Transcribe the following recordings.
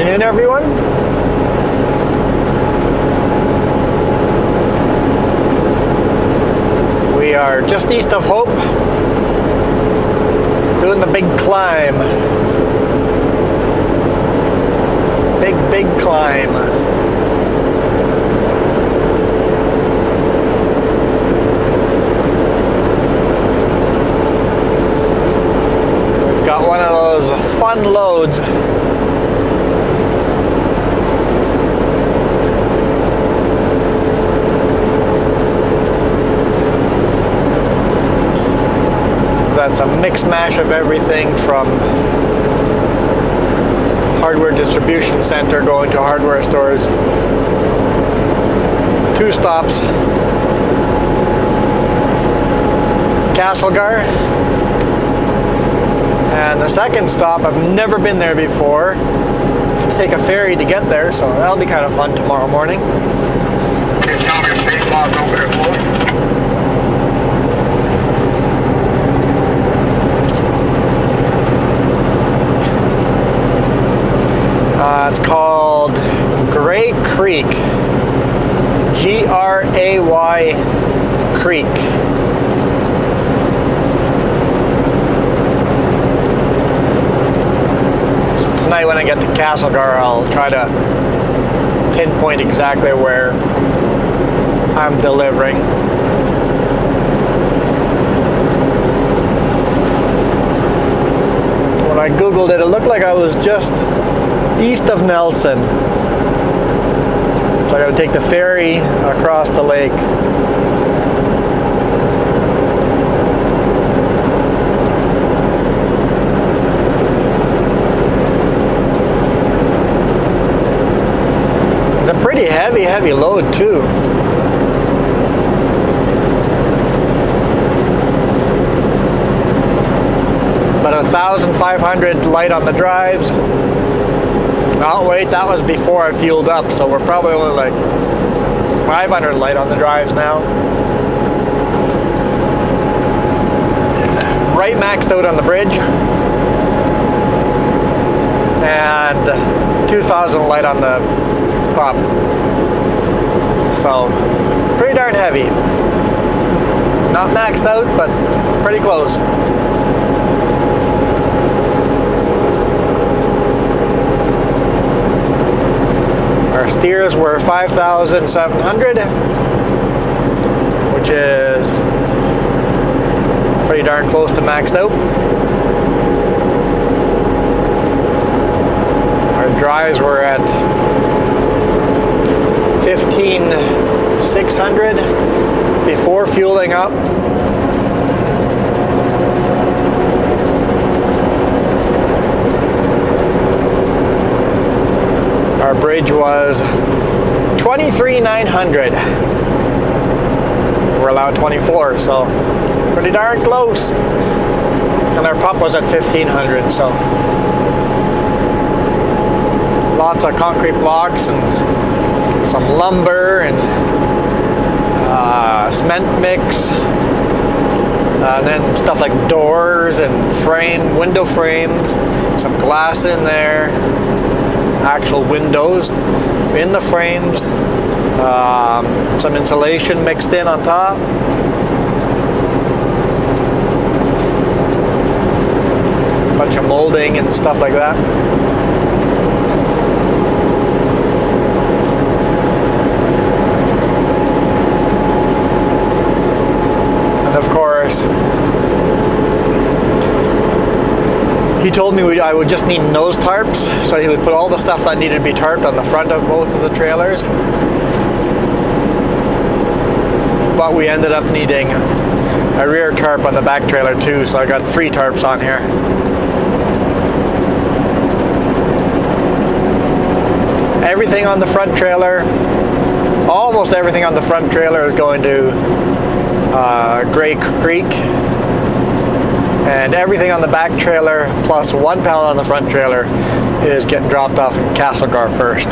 afternoon, everyone. We are just east of Hope, doing the big climb. Big climb. We've got one of those fun loads. That's a mixed mash of everything from hardware distribution center going to hardware stores. 2 stops. Castlegar. And the second stop, I've never been there before. Take a ferry to get there, so that'll be kind of fun tomorrow morning. It's called Gray Creek. Gray Creek. So tonight when I get to Castlegar, I'll try to pinpoint exactly where I'm delivering. When I Googled it, it looked like I was just east of Nelson. So I gotta take the ferry across the lake. It's a pretty heavy load too. About 1,500 light on the drives. Oh wait, that was before I fueled up, so we're probably only like 500 light on the drives now. Right maxed out on the bridge. And 2,000 light on the top. So, pretty darn heavy. Not maxed out, but pretty close. Our steers were 5,700, which is pretty darn close to maxed out. Our drives were at 15,600 before fueling up. Our bridge was 23,900. We're allowed 24, so pretty darn close. And our pup was at 1,500, so lots of concrete blocks and some lumber and cement mix. And then stuff like doors and window frames, some glass in there. Actual windows in the frames, some insulation mixed in on top. Bunch of molding and stuff like that. And of course, he told me I would just need nose tarps, so he would put all the stuff that needed to be tarped on the front of both of the trailers. But we ended up needing a rear tarp on the back trailer too, so I got 3 tarps on here. Everything on the front trailer, almost everything on the front trailer is going to Gray Creek. And everything on the back trailer, plus 1 pallet on the front trailer, is getting dropped off in Castlegar first.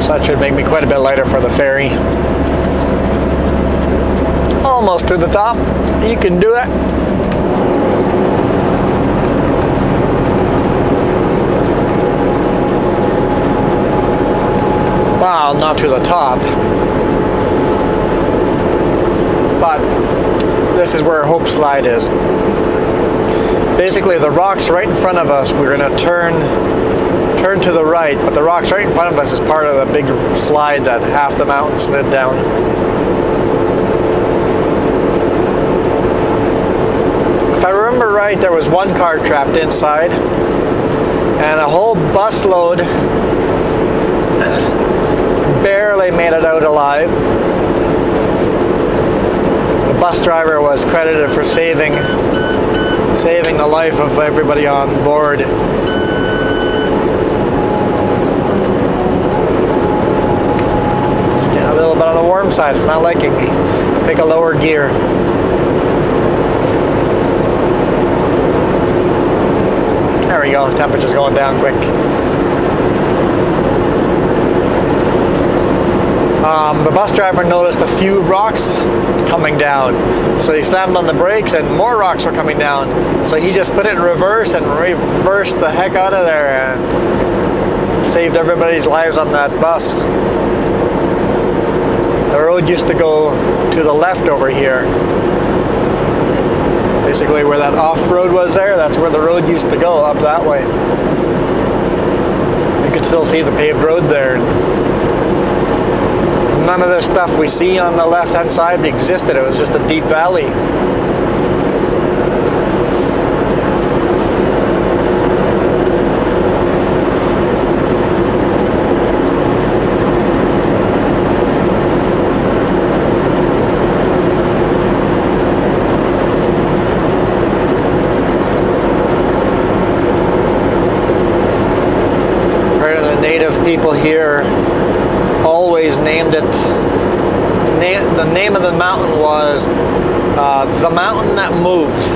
So that should make me quite a bit lighter for the ferry. Almost to the top. You can do it. Well, not to the top. But this is where Hope Slide is. Basically, the rocks right in front of us, we're going to turn to the right, but the rocks right in front of us is part of the big slide that half the mountain slid down. If I remember right, there was one car trapped inside, and a whole busload barely made it out alive. The bus driver was credited for saving the life of everybody on board. Getting a little bit on the warm side. It's not liking me. Pick a lower gear. There we go. Temperature's going down quick. The bus driver noticed a few rocks coming down, so he slammed on the brakes and more rocks were coming down, so he just put it in reverse and reversed the heck out of there and saved everybody's lives on that bus. The road used to go to the left over here. Basically where that off-road was there, that's where the road used to go, up that way. You could still see the paved road there. None of this stuff we see on the left-hand side existed. It was just a deep valley. Part of the native people here always named it, the name of the mountain was the mountain that moves.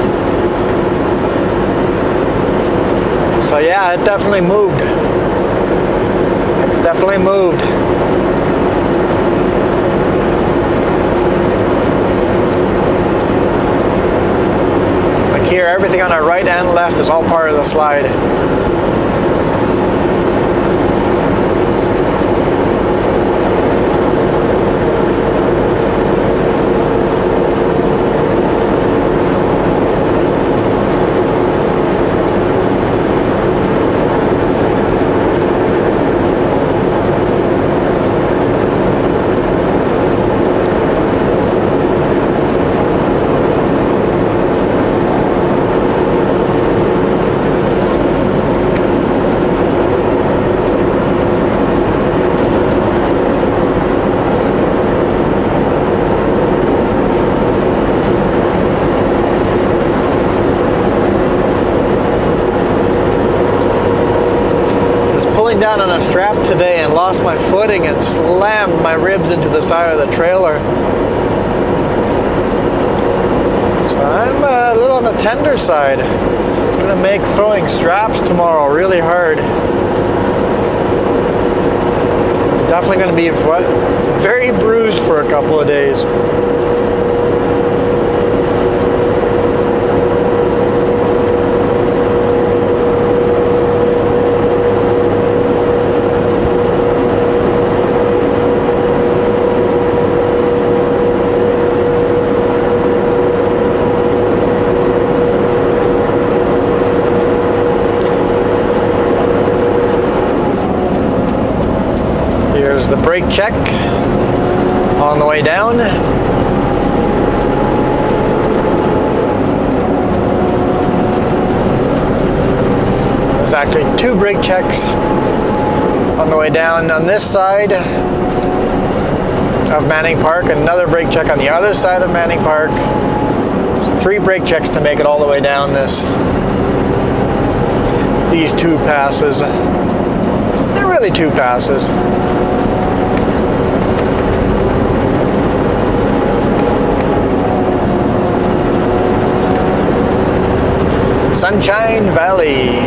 So yeah, it definitely moved. It definitely moved. Like here, everything on our right and left is all part of the slide. Down on a strap today and lost my footing and slammed my ribs into the side of the trailer. So I'm a little on the tender side. It's going to make throwing straps tomorrow really hard. Definitely going to be very bruised for a couple of days. The brake check on the way down. There's actually two brake checks on the way down on this side of Manning Park, another brake check on the other side of Manning Park. So 3 brake checks to make it all the way down these 2 passes. They're really 2 passes. Sunshine Valley.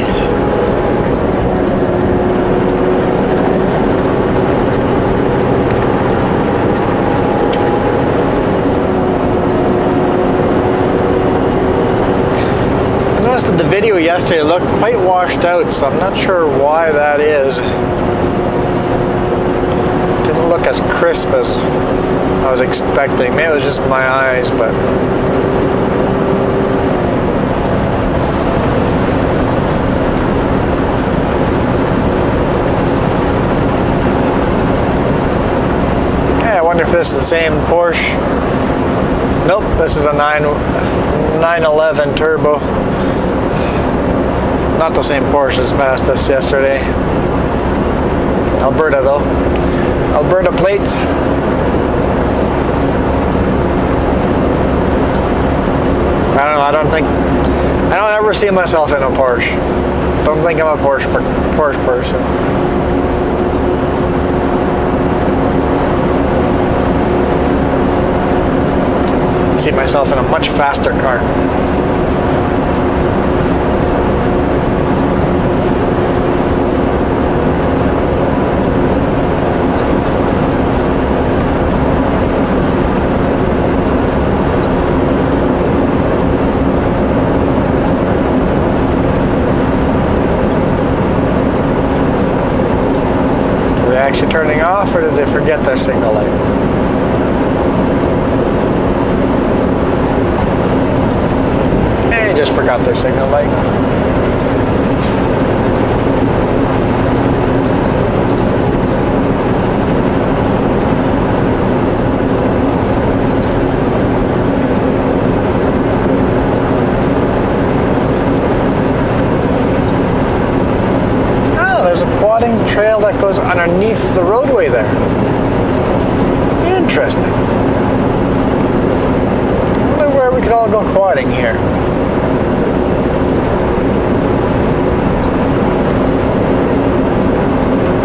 I noticed that the video yesterday looked quite washed out, so I'm not sure why that is. look as crisp as I was expecting. Maybe it was just my eyes, but yeah, I wonder if this is the same Porsche. Nope, this is a 911 Turbo. Not the same Porsche as passed us yesterday. Alberta though. Alberta plates. I don't know, I don't ever see myself in a Porsche. Don't think I'm a Porsche person. I see myself in a much faster car. Actually turning off, or did they forget their signal light? They just forgot their signal light. Trail that goes underneath the roadway there. Interesting. I wonder where we could all go quadding here.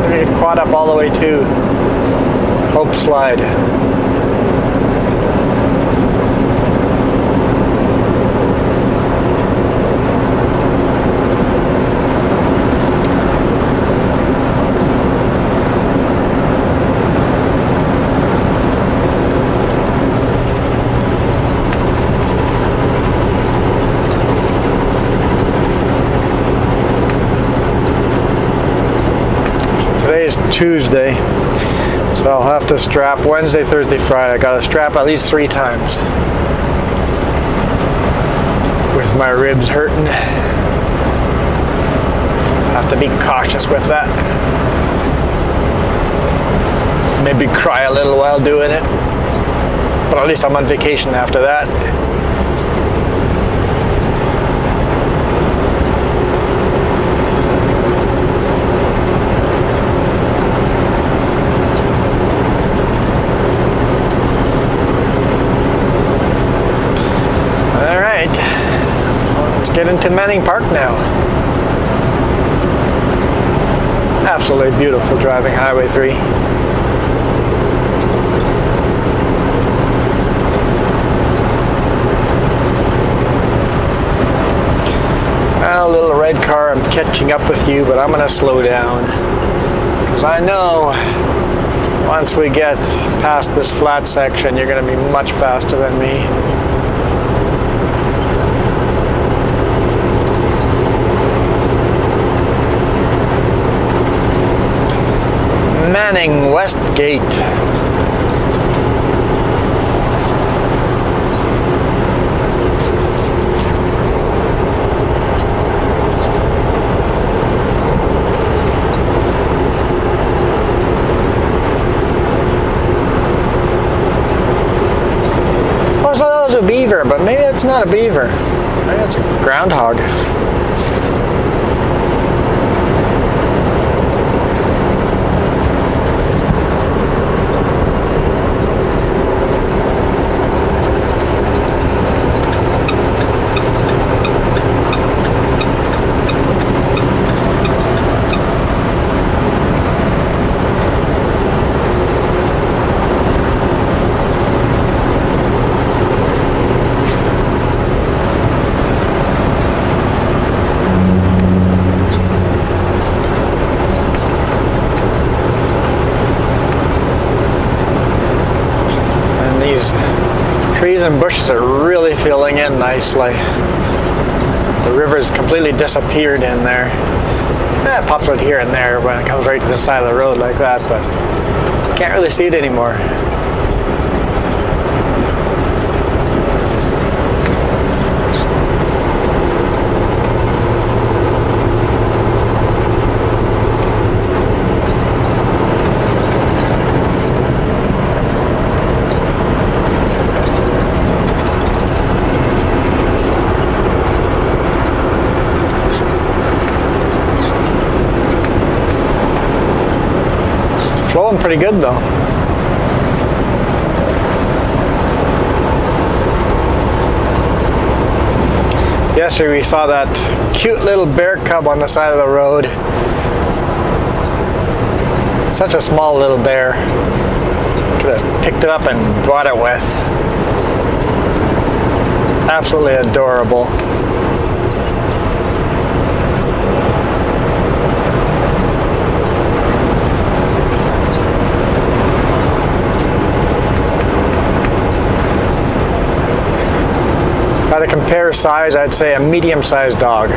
We could quad up all the way to Hope Slide. Today's Tuesday, so I'll have to strap Wednesday, Thursday, Friday. I gotta strap at least 3 times with my ribs hurting. Have to be cautious with that. Maybe cry a little while doing it, but at least I'm on vacation after that. Let's get into Manning Park now. Absolutely beautiful driving Highway 3. Well, little red car, I'm catching up with you, but I'm going to slow down. Because I know once we get past this flat section, you're going to be much faster than me. Manning West Gate. Oh, so that was a beaver, but maybe it's not a beaver. Maybe it's a groundhog. Trees and bushes are really filling in nicely. The river's completely disappeared in there. It pops out here and there when it comes right to the side of the road like that, but Can't really see it anymore. Flowing pretty good though. Yesterday we saw that cute little bear cub on the side of the road. Such a small little bear. Could have picked it up and brought it with. Absolutely adorable. To compare size, I'd say a medium-sized dog.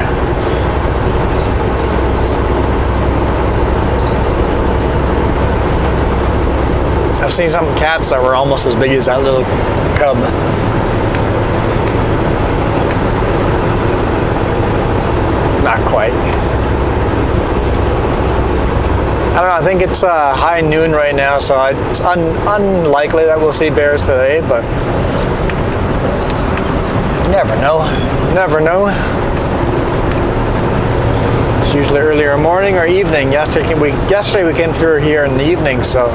I've seen some cats that were almost as big as that little cub. Not quite. I don't know, I think it's high noon right now, so it's unlikely that we'll see bears today, but never know. Never know. It's usually earlier morning or evening. Yesterday we came through here in the evening, so.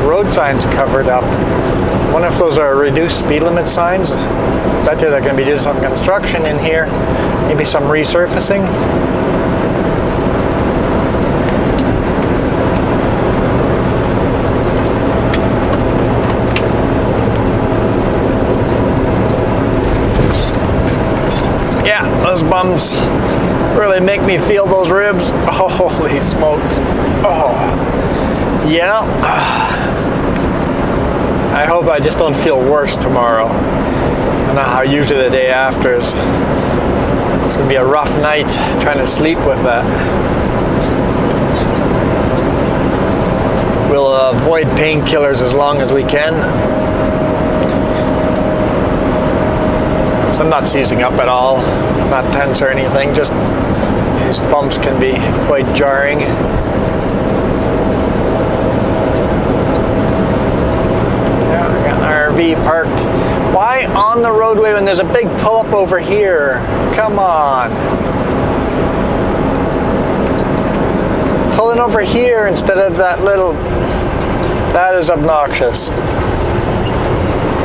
Road signs covered up. I wonder if those are reduced speed limit signs. I bet you they're going to be doing some construction in here, maybe some resurfacing. Yeah, those bums really make me feel those ribs. Oh, holy smoke. Oh. Yeah. I hope I just don't feel worse tomorrow. I don't know how usually the day after is. It's going to be a rough night trying to sleep with that. We'll avoid painkillers as long as we can. So I'm not seizing up at all. Not tense or anything. Just these bumps can be quite jarring. RV parked. Why on the roadway when there's a big pull-up over here? Come on. Pulling over here instead of that little... That is obnoxious.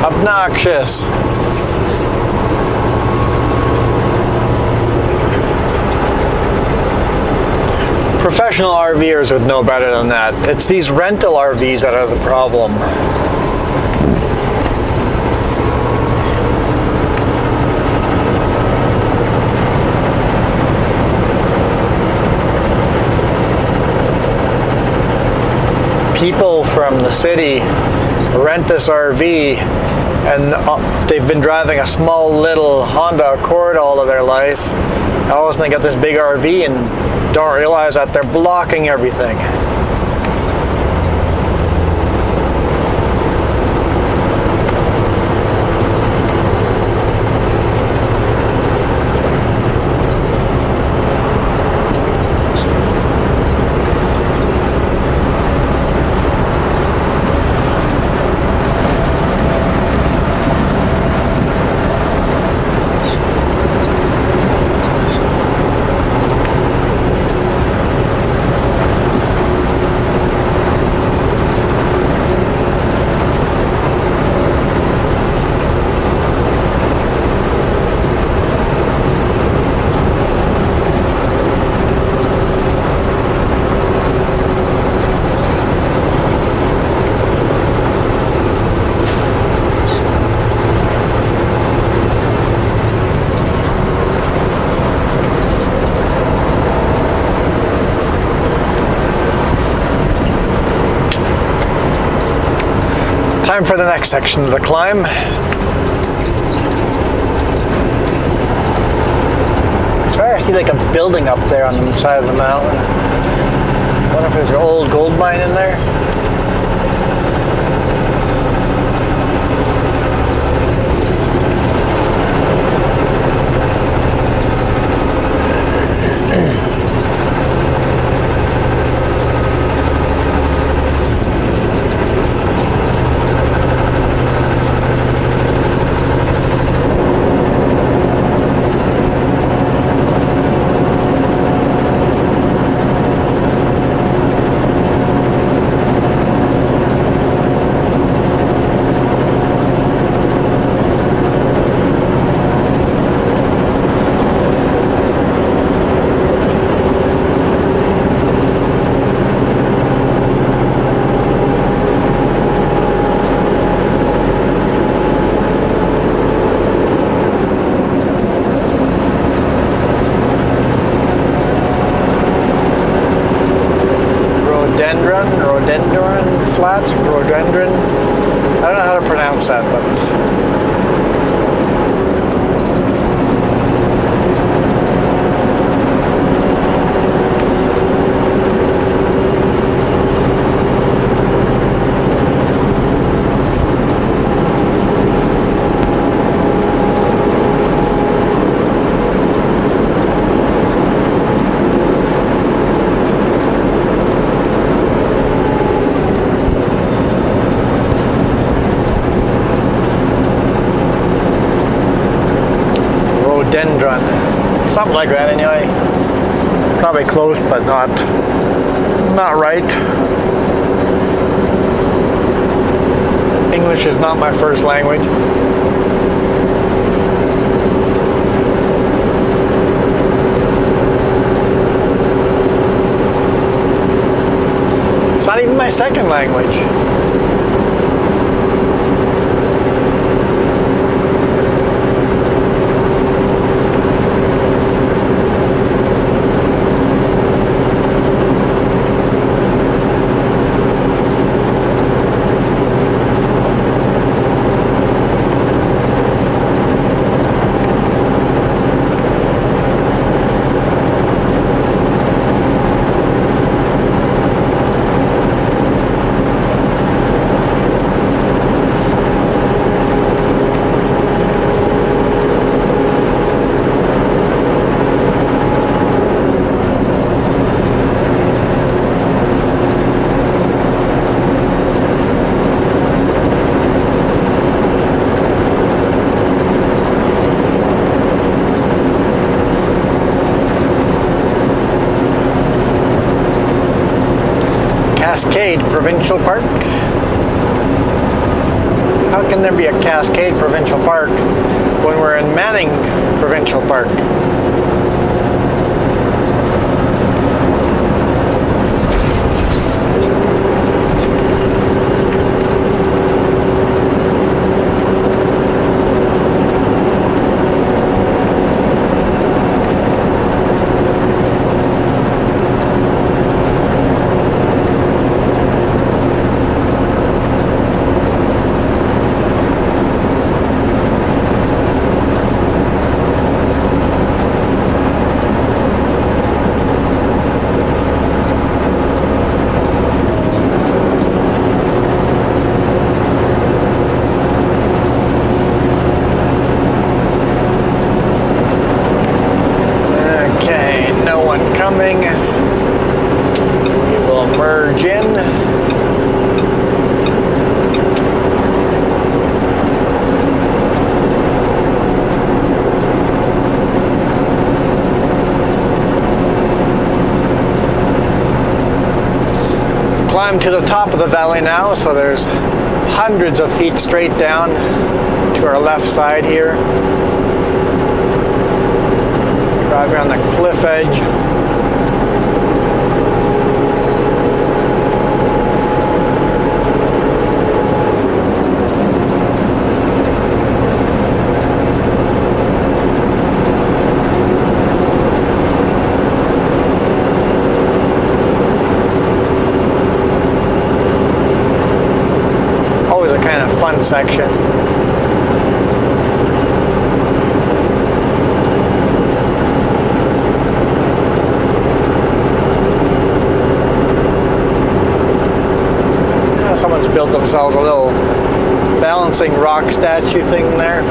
Obnoxious. Professional RVers would know better than that. It's these rental RVs that are the problem. People from the city rent this RV and they've been driving a small little Honda Accord all of their life. All of a sudden they got this big RV and don't realize that they're blocking everything. Time for the next section of the climb. Sorry, I see like a building up there on the side of the mountain. I wonder if there's an old gold mine in there. Rhododendron flats, rhododendron. I don't know how to pronounce that, but rhododendron, something like that anyway. Probably close, but not right. English is not my first language. It's not even my second language. Cascade Provincial Park. How can there be a Cascade Provincial Park when we're in Manning Provincial Park? Coming. We will merge in. We've climbed to the top of the valley now, so there's hundreds of feet straight down to our left side here. Driving on the cliff edge. Always a kind of second section. Someone's built themselves a little balancing rock statue thing there.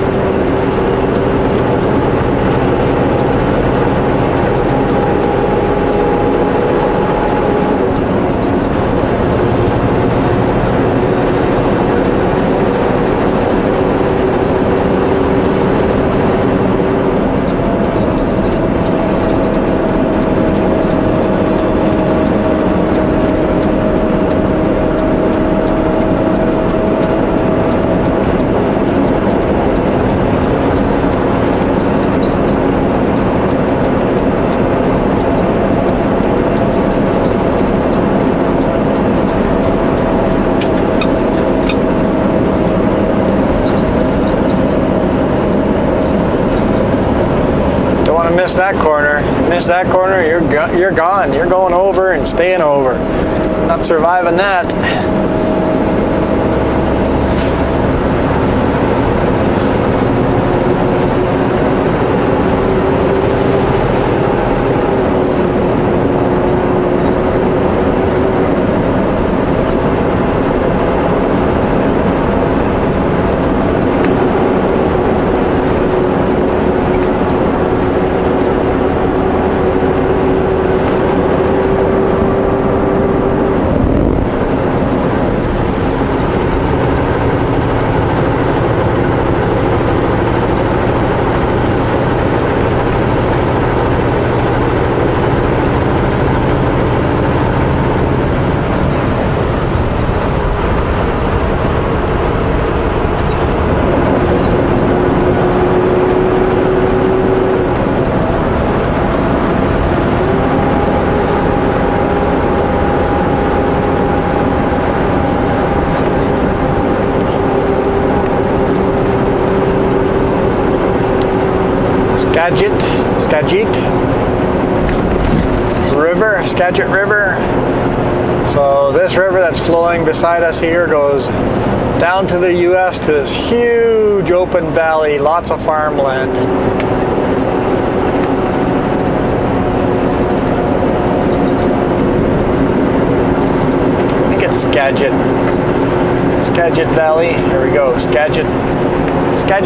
Miss that corner. Miss that corner, you're gone. You're going over and staying over. Not surviving that. Skagit River. So this river that's flowing beside us here goes down to the US to this huge open valley, lots of farmland. I think it's Skagit Valley. Here we go, Skagit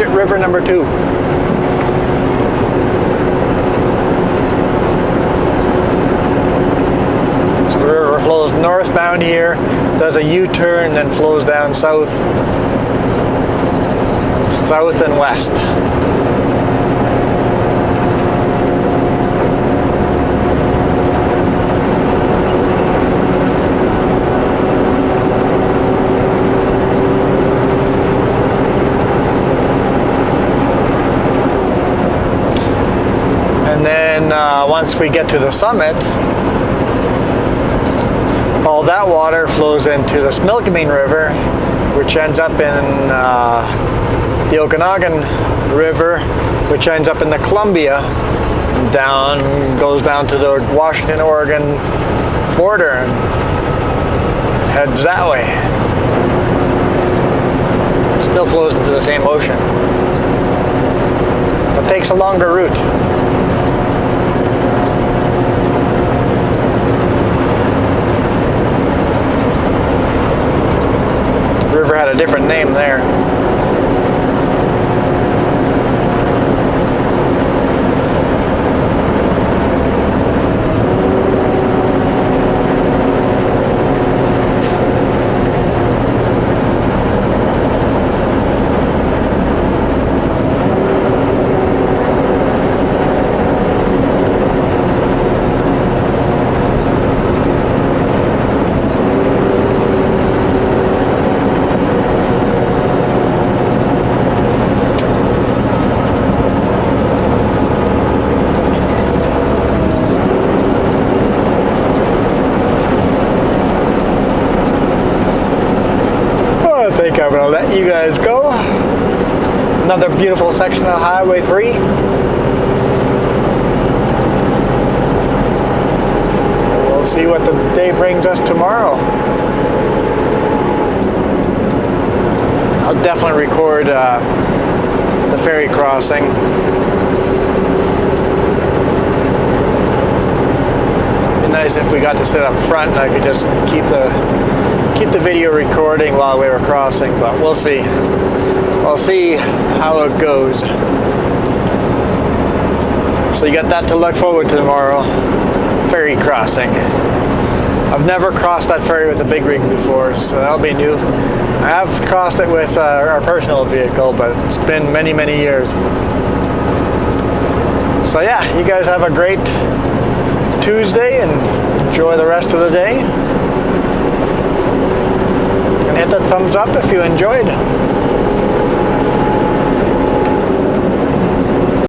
River number 2. Flows northbound here, does a U-turn, then flows down south and west. And then once we get to the summit, all that water flows into the Smilkameen River, which ends up in the Okanagan River, which ends up in the Columbia, goes down to the Washington-Oregon border and heads that way. It still flows into the same ocean, but takes a longer route. River had a different name there. I think I'm going to let you guys go. Another beautiful section of Highway 3. We'll see what the day brings us tomorrow. I'll definitely record the ferry crossing. It'd be nice if we got to sit up front and I could just keep the video recording while we were crossing, but we'll see. I'll see how it goes. So you got that to look forward to tomorrow. Ferry crossing. I've never crossed that ferry with a big rig before, so that'll be new. I have crossed it with our personal vehicle, but it's been many, many years. So yeah, you guys have a great Tuesday and enjoy the rest of the day. And hit that thumbs up if you enjoyed.